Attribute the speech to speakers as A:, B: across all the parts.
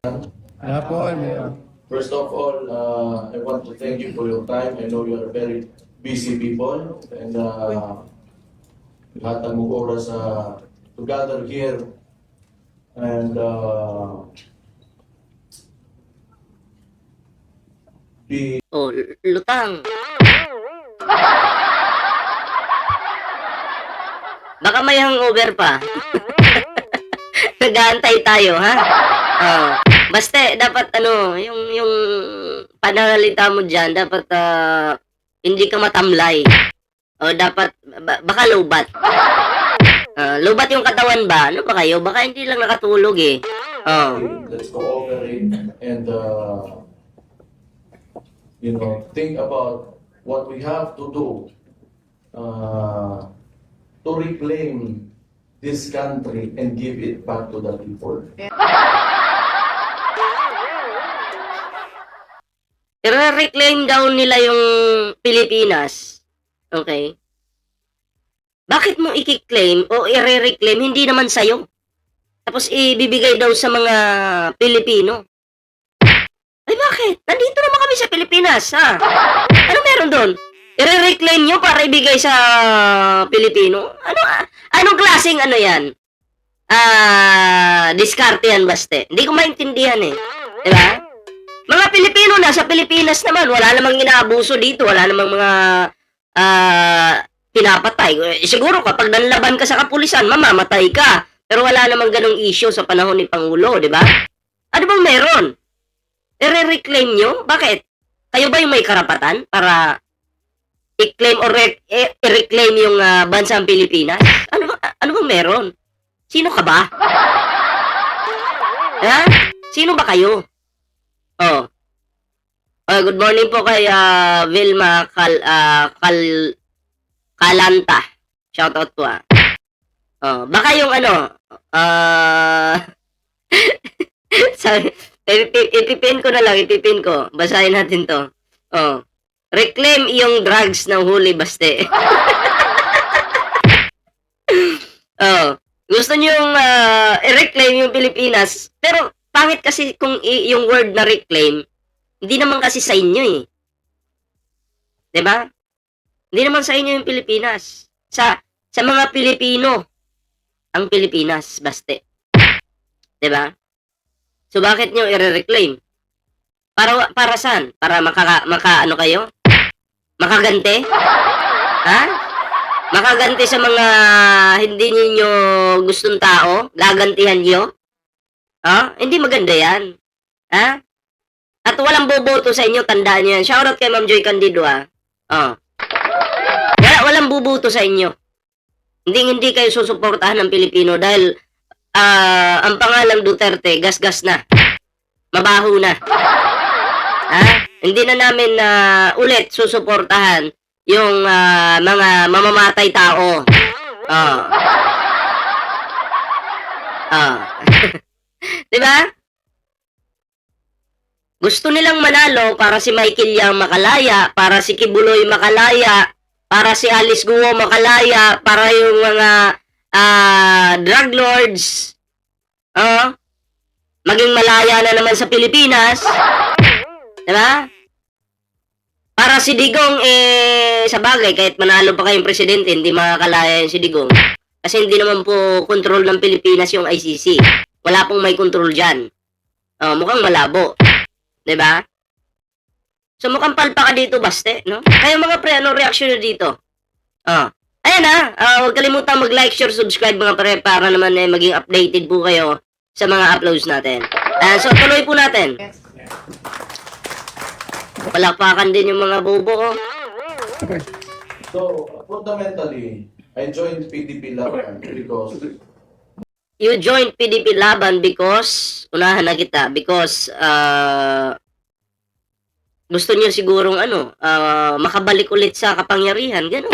A: Yeah po, Mayor.
B: First of all, I want to thank you for your time. I know you are very busy people and lahat ng oras to gather here and be
C: Oh, lutang. Baka may hangover pa. Nag-aantay tayo, ha? Oh. Basta, dapat yung pananalita mo dyan, dapat hindi ka matamlay. O dapat, baka lowbat. Lowbat yung katawan ba? Ano ba kayo? Baka hindi lang nakatulog eh. Oh.
B: let's cooperate and think about what we have to do to reclaim this country and give it back to the people.
C: I-reclaim daw nila yung Pilipinas. Okay? Bakit mo i-claim o i-reclaim hindi naman sa'yo? Tapos ibibigay daw sa mga Pilipino. Ay bakit? Nandito naman kami sa Pilipinas, ha? Ano meron doon? I-reclaim nyo para ibigay sa Pilipino? Anong klaseng yan? Diskarte yan, baste. Hindi ko maintindihan eh. Diba? Mga Pilipino na sa Pilipinas naman, wala namang inaabuso dito, wala namang mga pinapatay. Siguro kapag nanlaban ka sa kapulisan, mamamatay ka. Pero wala namang ganong issue sa panahon ni Pangulo, di ba? Ano bang meron? I-reclaim nyo? Bakit? Kayo ba yung may karapatan para i-claim or i-reclaim yung bansang Pilipinas? Ano bang meron? Sino ka ba? Ha? Sino ba kayo? Oh. Good morning po kay Vilma Calanta. Shoutout po Oh, baka yung sorry, ipipin ko na lang, ipipin ko. Basahin natin to. Oh. Reclaim yung drugs ng huli, baste. Oh. Gusto nyo i-reclaim yung Pilipinas, pero pangit kasi kung yung word na reclaim, hindi naman kasi sa inyo eh. 'Di ba? Hindi naman sa inyo yung Pilipinas. Sa mga Pilipino ang Pilipinas, baste. 'Di ba? So bakit nyo i-reclaim? Para saan? Para ano kayo? Makaganti? Ha? Makaganti sa mga hindi niyo gustong tao? Gagantihan niyo? Hindi maganda yan. Ha? At walang boboto sa inyo, tandaan nyo yan. Shoutout kay Ma'am Joy Candido, walang boboto sa inyo. Hindi kayo susuportahan ng Pilipino dahil ang pangalang Duterte, gas-gas na. Mabaho na. Hindi na namin ulit susuportahan yung mga mamamatay tao. Diba? Gusto nilang manalo para si Michael Yang makalaya, para si Kibuloy makalaya, para si Alice Guo makalaya, para yung mga drug lords maging malaya na naman sa Pilipinas. Diba? Para si Digong, sa bagay, kahit manalo pa kayong presidente, hindi makakalaya yung si Digong. Kasi hindi naman po control ng Pilipinas yung ICC. Wala pong may control dyan. Mukhang malabo. Diba? So mukhang palpa ka dito, baste, no? Kaya mga pre, anong reaction nyo dito? Ayan huwag kalimutan mag-like, share, subscribe mga pre, para naman maging updated po kayo sa mga uploads natin. So tuloy po natin. Palakpakan din yung mga bobo,
B: So, fundamentally, I joined PDP Laban because
C: You joined PDP Laban because, unahan na kita, because gusto niyo sigurong makabalik ulit sa kapangyarihan, gano'n.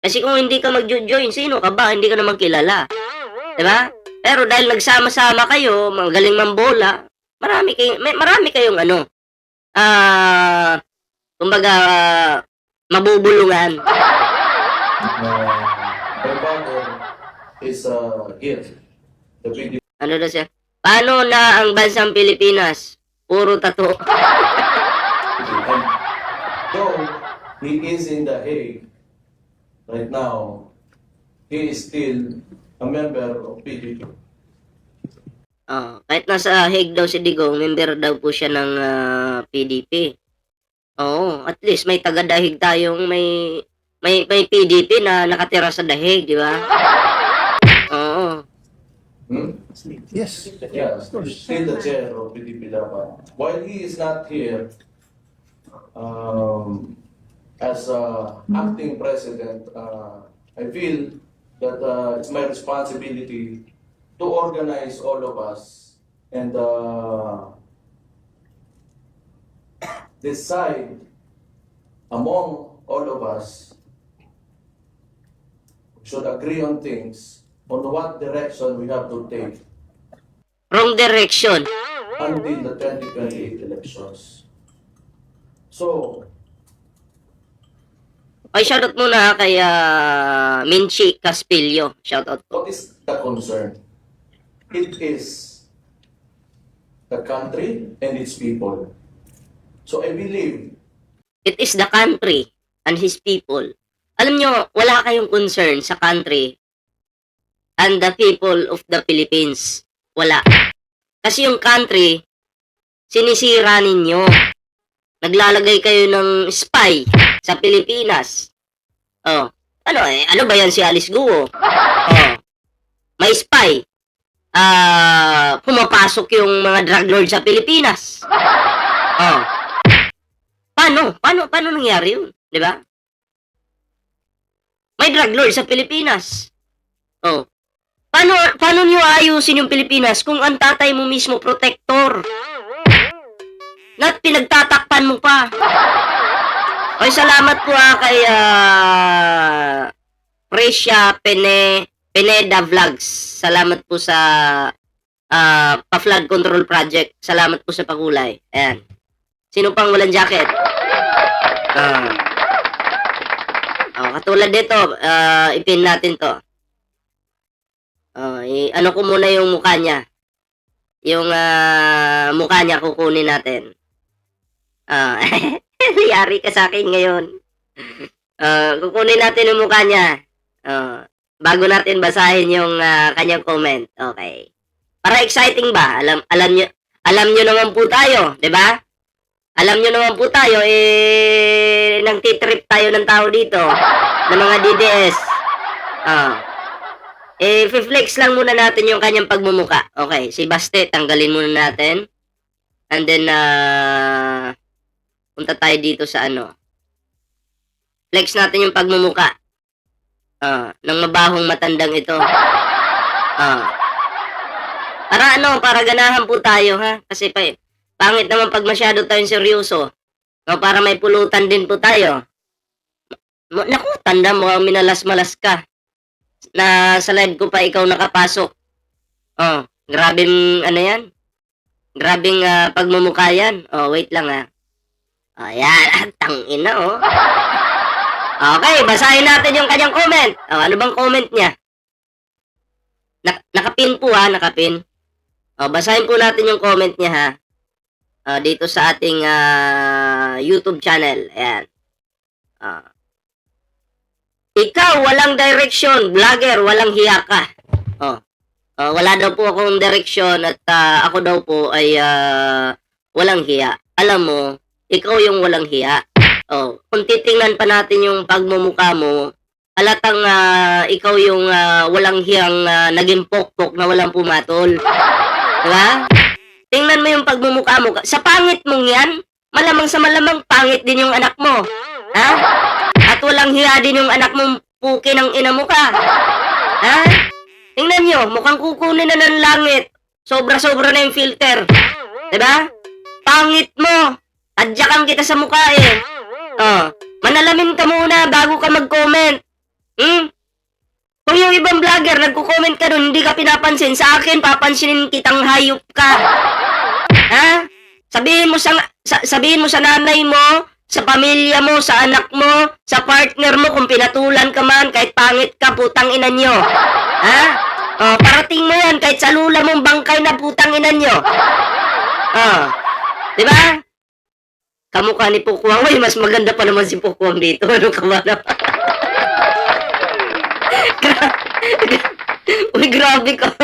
C: Kasi kung hindi ka mag-join, sino ka ba? Hindi ka naman kilala. Diba? Pero dahil nagsama-sama kayo, magaling mambola, marami kayong kumbaga, mabubulungan.
B: my father is a gift. The PDP
C: Ano na siya? Paano na ang bansang Pilipinas? Puro tattoo.
B: And though he is in The Hague right now, he is still a member of PDP.
C: Kahit nasa Hague daw si Digong, member daw po siya ng PDP. Oo, at least may taga-Dahig tayong may PDP na nakatira sa Dahig, di ba? Oo.
B: Hmm?
A: Yes.
B: Yeah, still the chair of PDP dapat. While he is not here, as acting president, I feel that it's my responsibility to organize all of us and decide among all of us should agree on things on what direction we have to take
C: Wrong direction.
B: until the 2028 elections. So,
C: Ay, shoutout muna kay Minchi Caspillo. Shoutout po.
B: what is the concern? It is the country and its people. So I believe
C: It is the country and his people. Alam nyo, wala kayong concern sa country and the people of the Philippines. Wala. Kasi yung country, sinisira ninyo. Naglalagay kayo ng spy sa Pilipinas. Ano ba yan si Alice Guo? May spy. Pumapasok yung mga drug lord sa Pilipinas. Paano nangyari yun? Di ba? May drug lord sa Pilipinas. Paano niyo ayusin yung Pilipinas kung ang tatay mo mismo protector? Na pinagtatakpan mo pa. Ay, salamat po kay Precia Pineda Vlogs. Salamat po sa pa-flood control project. Salamat po sa pakulay. Ayan. Sino pang walang jacket? Katulad dito, ipin natin to. Ano ko muna yung mukha niya. Yung mukha niya kukunin natin. Yari ka sa akin ngayon. Kukunin natin yung mukha niya. Bago natin basahin yung kanyang comment. Okay. Para exciting ba? Alam nyo naman po tayo, 'di ba? Alam nyo naman po tayo, nang titrip tayo ng tao dito, ng mga DDS. Flex lang muna natin yung kanyang pagmumuka. Okay, si Baste, tanggalin muna natin. And then, punta tayo dito sa flex natin yung pagmumuka. Ng mabahong matandang ito. Para ganahan po tayo, ha? Kasi pangit naman pag masyado tayong seryoso. Para may pulutan din po tayo. Naku, tanda mo, minalas-malas ka. Na sa live ko pa ikaw nakapasok. Grabing yan? Grabing pagmumukha yan. Wait lang yan, tangina Okay, basahin natin yung kanyang comment. Ano bang comment niya? Nakapin po nakapin. Basahin po natin yung comment niya ha. Dito sa ating YouTube channel. Ayan. Ikaw, walang direction. Vlogger, walang hiya ka. Wala daw po akong direction at ako daw po ay walang hiya. Alam mo, ikaw yung walang hiya. Kung titingnan pa natin yung pagmumukha mo, halatang ikaw yung walang hiyang naging pokpok na walang pumatol. Diba? Tingnan mo yung pagmumukha mo. Sa pangit mong yan, malamang sa malamang pangit din yung anak mo. Ha? At walang hiya din yung anak mong puki ng ina mo ka. Ha? Tingnan nyo, mukhang kukunin na ng langit. Sobra-sobra na yung filter. Diba? Pangit mo. Tadyakan kita sa mukha manalamin ka muna bago ka mag-comment. Kung yung ibang vlogger, nagko-comment ka dun, hindi ka pinapansin. Sa akin, papansinin kitang hayop ka. Ha? Sabihin mo sa nanay mo, sa pamilya mo, sa anak mo, sa partner mo, kung pinatulan ka man, kahit pangit ka, putang ina nyo. Ha? Oh, parating mo yan kahit sa lula mong bangkay na putang ina nyo. Oh, di ba? Kamukha ni Pukwang. Uy, mas maganda pa naman si Pukwang dito. Ano ka ba na? Uy, grabe ka.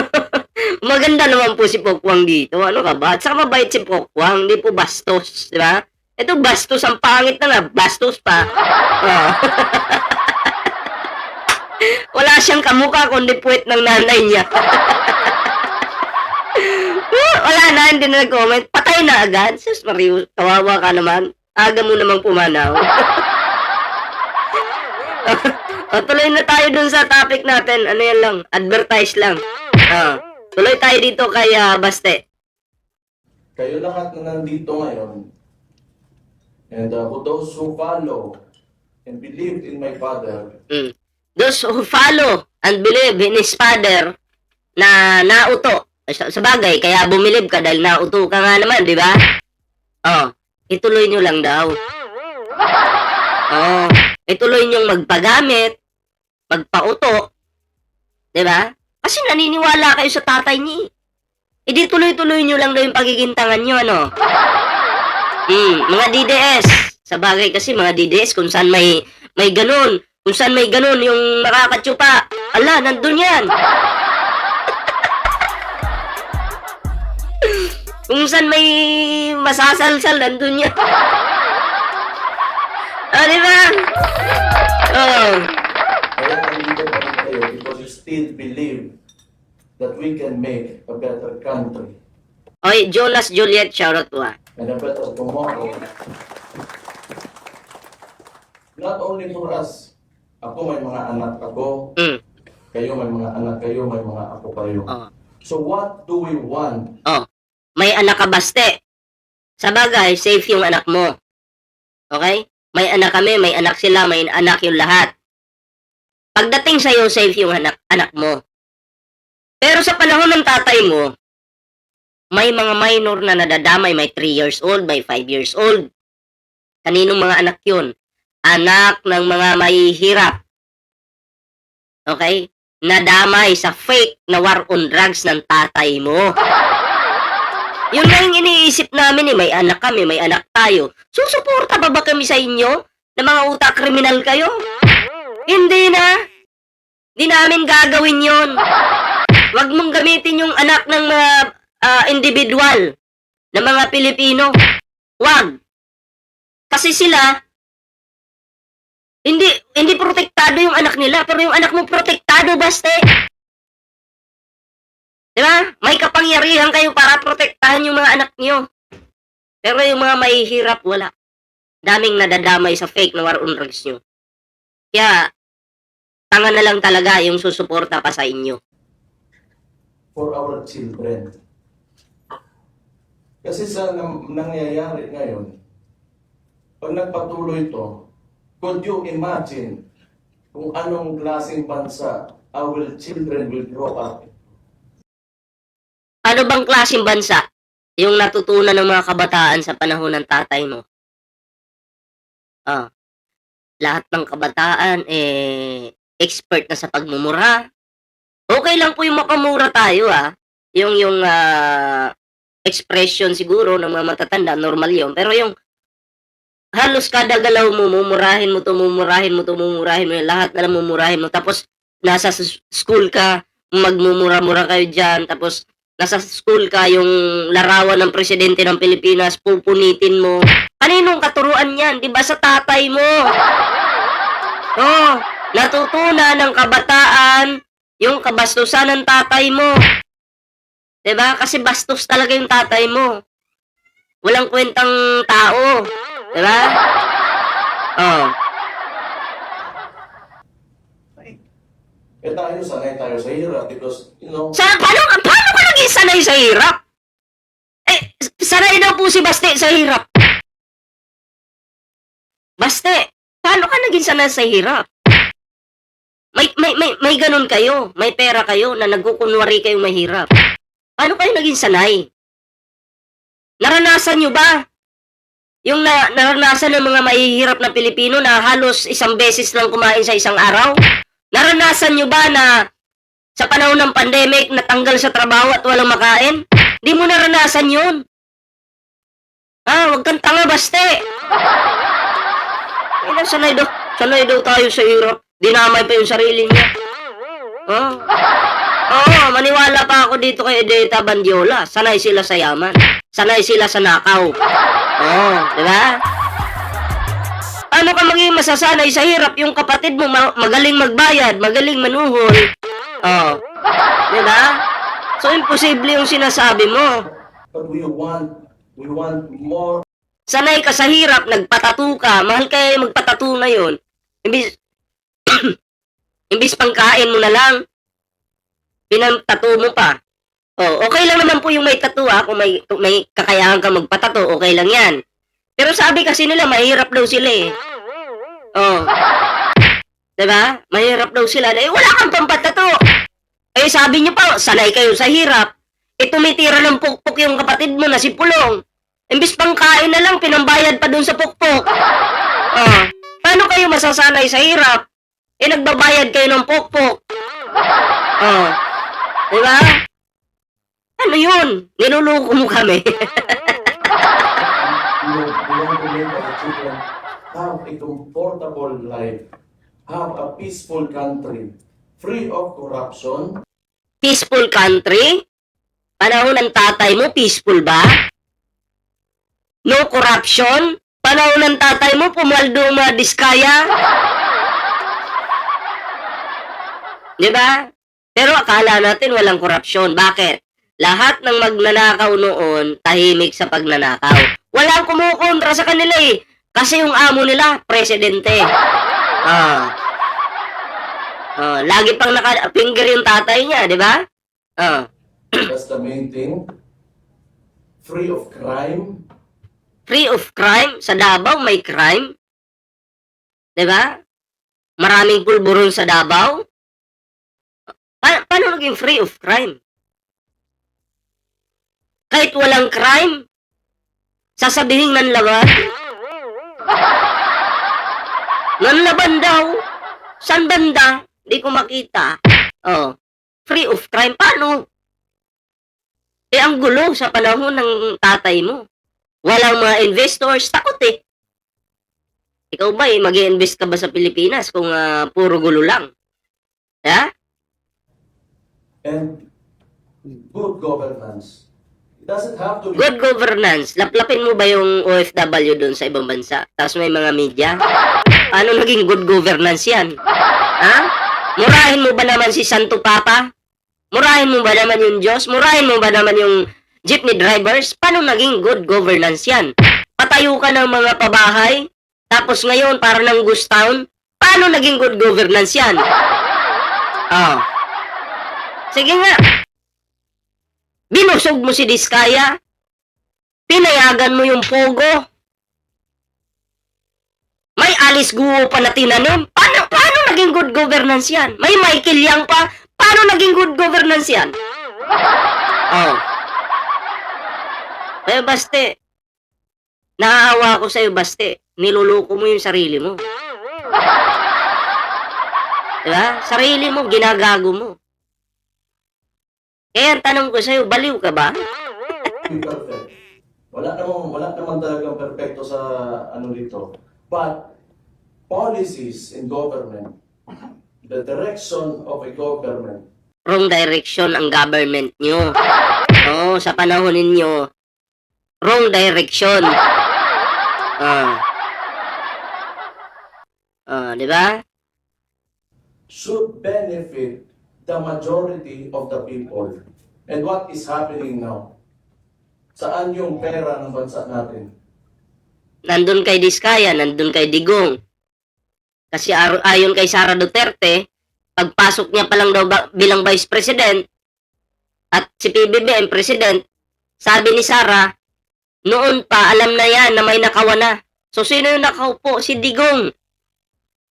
C: Maganda naman po si Pukwang dito. Ano ka ba? At saka mabait si Pukwang. Hindi po bastos. Di ba? Ito bastos. Ang pangit na nga. Bastos pa. Oh. Wala siyang kamukha kundi puwet ng nanay niya. Wala na, hindi na nag-comment. Patay na agad. Sus, Mario, kawawa ka naman. Aga mo namang pumanaw. Tuloy na tayo dun sa topic natin. Ano yan lang? Advertise lang. Tuloy tayo dito kay Baste.
B: Kayo lahat na nandito ngayon, and for those who follow and believe in my Father,
C: Those who follow and believe in His Father na nauto. Sa bagay, kaya bumilib ka dahil nauto ka nga naman, di ba? Ituloy nyo lang daw. Ituloy nyo magpagamit, magpauto. Di ba? Kasi naniniwala kayo sa tatay niya. Hindi tuloy-tuloy nyo lang daw yung pagigintangan nyo, ano? Mga DDS. Sa bagay kasi, mga DDS, kung saan may ganun. Kung saan may ganun, yung nakakatsupa. Ala, nandun yan. Kung saan may masasalsal, nandun yan. Di ba?
B: kaya nandito pa rin kayo because you still believe that we can make a better country
C: Oy, Jonas Juliet, shoutout po
B: and a better tomorrow. Not only for us. Ako may mga anak ako. Kayo may mga anak kayo, may mga apo kayo. So what do we want?
C: May anak ka, Baste. Sa bagay, safe yung anak mo. Okay? May anak kami, may anak sila, may anak yung lahat. Pagdating sa'yo, safe yung anak mo. Pero sa panahon ng tatay mo, may mga minor na nadadamay, may 3 years old, may 5 years old. Kaninong mga anak yun? Anak ng mga mahihirap. Okay? Nadamay sa fake na war on drugs ng tatay mo. Yun na yung iniisip namin may anak kami, may anak tayo. Susuporta pa ba kami sa inyo na mga utak kriminal kayo? Hindi na. Hindi namin gagawin yon. Huwag mong gamitin yung anak ng mga individual na mga Pilipino. Huwag. Kasi sila, hindi protektado yung anak nila, pero yung anak mo protektado, Baste. Diba? May kapangyarihan kayo para protektahan yung mga anak niyo. Pero yung mga mahihirap, wala. Daming nadadamay sa fake na war on drugs nyo. Kaya, tanga na lang talaga yung susuporta pa sa inyo.
B: For our children. Kasi sa nangyayari ngayon, pag nagpatuloy ito, could you imagine kung anong klaseng bansa our children will grow up?
C: Ano bang klaseng bansa yung natutunan ng mga kabataan sa panahon ng tatay mo? Lahat ng kabataan, expert na sa pagmumura. Okay lang po yung makamura tayo, Yung expression siguro ng mga matatanda, normal yun. Pero yung halos kada galaw mo, mumurahin mo, lahat na lang mumurahin mo. Tapos, nasa school ka, magmumura-mura kayo dyan. Tapos, nasa school ka, yung larawan ng presidente ng Pilipinas, pupunitin mo. Kaninong katuruan yan? Diba sa tatay mo? Natutunan ng kabataan, yung kabastusan ng tatay mo. Diba? Kasi bastos talaga yung tatay mo. Walang kwentang tao. Diba?
B: Tayo, sanay tayo sa hirap because,
C: Paano ka naging sanay sa hirap? Sanay daw po si Baste sa hirap. Baste, paano ka naging sanay sa hirap? May ganun kayo. May pera kayo na nagkukunwari kayong mahirap. Paano kayo naging sanay? Naranasan nyo ba? Yung naranasan ng mga mahihirap na Pilipino na halos isang beses lang kumain sa isang araw? Naranasan nyo ba na Sa panahon ng pandemic, natanggal sa trabaho at walang makain? Di mo naranasan yun. Huwag kang tanga, baste. Sanay daw tayo sa hirap. Dinamay pa yung sarili niya. Maniwala pa ako dito kay Edeta Bandiola. Sanay sila sa yaman. Sanay sila sa nakaw. Di ba? Ano ka maging masasanay sa hirap? Yung kapatid mo magaling magbayad, magaling manuhol. Di ba? So, imposible yung sinasabi mo.
B: But we want more.
C: Sanay ka sa hirap, nagpatato ka, mahal kaya magpatato na yun. Imbis pangkain mo na lang, pinantato mo pa. Okay lang naman po yung may tattoo kung may kakayahan ka magpatato, okay lang yan. Pero sabi kasi nila, mahirap daw sila eh. Diba? Mahirap daw sila. Wala kang pampatato. Sabi niyo pa, sanay kayo sa hirap. Tumitira ng pukpok yung kapatid mo na si Pulong. Imbis pangkain na lang, pinambayad pa dun sa pukpok. Paano kayo masasanay sa hirap? Nagbabayad kayo ng pukpok. Diba? Ano yun? Niluluko mo kami.
B: We want to make our children have a comfortable life, have a peaceful country, free of corruption.
C: Peaceful country? Panahon ng tatay mo, peaceful ba? No corruption? Panahon ng tatay mo, Pumaldo Diskaya? Diba? Pero akala natin walang korupsyon. Bakit? Lahat ng magnanakaw noon, tahimik sa pagnanakaw. Walang kumukontra sa kanila eh. Kasi yung amo nila, presidente. Lagi pang naka-finger yung tatay niya, di ba?
B: That's the main thing. Free of crime.
C: Free of crime? Sa Davao may crime? Di ba? Maraming pulburon sa Davao? Paano naging free of crime? Kahit walang crime, sasabihin nanlaban? Nanlaban daw? San banda? Di ko makita. Free of crime. Paano? Ang gulo sa panahon ng tatay mo. Walang mga investors. Takot eh. Ikaw ba mag-i-invest ka ba sa Pilipinas kung puro gulo lang?
B: And good governance. It doesn't have to be.
C: Good governance. Laplapin mo ba yung OFW doon sa ibang bansa? Tapos may mga media? Ano naging good governance yan? Murahin mo ba naman si Santo Papa? Murahin mo ba naman yung Diyos? Murahin mo ba naman yung jeepney drivers? Paano naging good governance yan? Patayo ka ng mga pabahay? Tapos ngayon, para ng ghost town? Paano naging good governance yan? Sige nga. Binusog mo si Diskaya. Pinayagan mo yung Pogo. May Alice Guo pa na tinanim. Paano naging good governance yan? May Michael Yang pa. Paano naging good governance yan? Kaya baste, naaawa ko sa'yo baste. Niluluko mo yung sarili mo. Diba? Sarili mo, ginagago mo. Kaya ang tanong ko sa'yo, baliw ka ba?
B: Perfect. Wala naman talagang perfecto sa dito. But policies in government, the direction of a government.
C: Wrong direction ang government nyo. Sa panahon ninyo, wrong direction. Di ba?
B: Should benefit the majority of the people. And what is happening now? Saan yung pera ng bansa natin?
C: Nandun kay Diskaya, nandun kay Digong. Kasi ayon kay Sara Duterte, pagpasok niya pa lang daw bilang Vice President at si PBBM President, sabi ni Sara, noon pa alam na yan na may nakawa na. So sino yung nakaupo? Si Digong.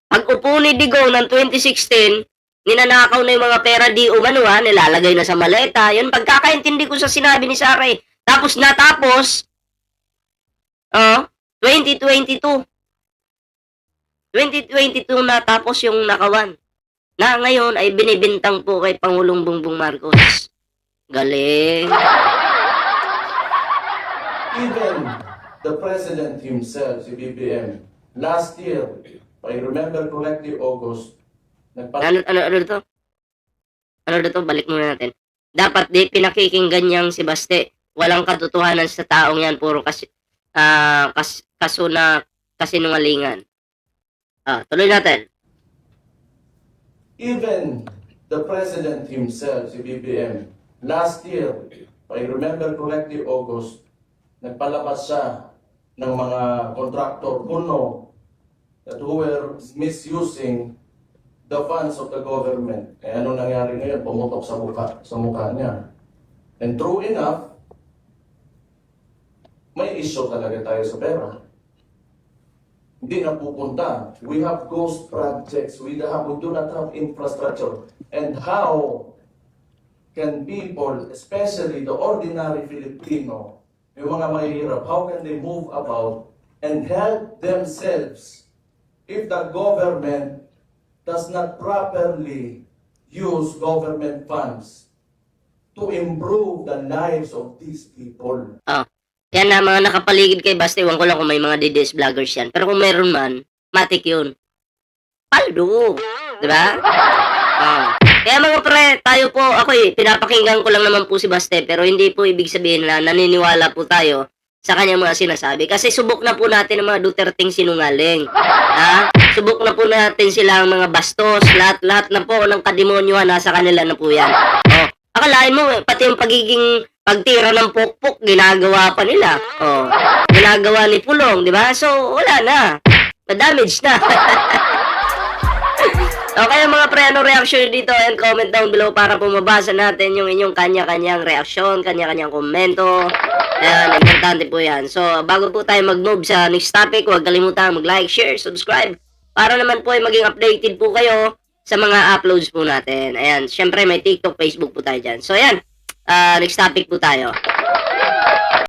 C: Pag upo ni Digong ng 2016, ninanakaw na yung mga pera di umano nilalagay na sa maleta. Yun, pagkakaintindi ko sa sinabi ni Sara eh. Tapos natapos, 2022 natapos yung nakawan. na ngayon ay binibintang po kay Pangulong Bongbong Marcos. Galing.
B: Even the President himself, si BBM, last year, if I remember correctly, August,
C: Ano to? Ano to? Balik muna natin. Dapat di pinakikinggan niyang si Baste. Walang katotohanan sa taong yan. Puro kaso na kasinungalingan. Tuloy natin.
B: even the President himself, si BBM, last year, if I remember correctly, August, nagpalabas siya ng mga contractor kuno that who were misusing the funds of the government. Eh ano nangyari ngayon? Pumutok sa mukha niya. And true enough, may issue talaga tayo sa pera. Hindi na pupunta. We have ghost projects. We do not have infrastructure. And how can people, especially the ordinary Filipino, yung mga mahihirap, how can they move about and help themselves if the government does not properly use government funds to improve the lives of these people?
C: Kaya na mga nakapaligid kay Basta, iwan ko lang kung may mga DDS vloggers yan. Pero kung meron man, matik yun. Paldo. Diba? Kaya mga pre, tayo po, pinapakinggan ko lang naman po si Baste, pero hindi po ibig sabihin na naniniwala po tayo sa kanyang mga sinasabi. Kasi subok na po natin ang mga Duterteng sinungaling. Subok na po natin sila ang mga bastos, lahat na po ng kademonyohan nasa kanila na po yan. Akalain mo, pati yung pagtira ng pukpok, ginagawa pa nila. Ginagawa ni Pulong, di ba? So, wala na. Na-damage na. Okay mga pre, ano reaction dito? And comment down below para po mabasa natin yung inyong kanya-kanyang reaksyon, kanya-kanyang komento. Ayan, importante po yan. So, bago po tayo mag-move sa next topic, huwag kalimutan mag-like, share, subscribe. Para naman po ay maging updated po kayo sa mga uploads po natin. Ayan, syempre may TikTok, Facebook po tayo dyan. So, ayan, next topic po tayo.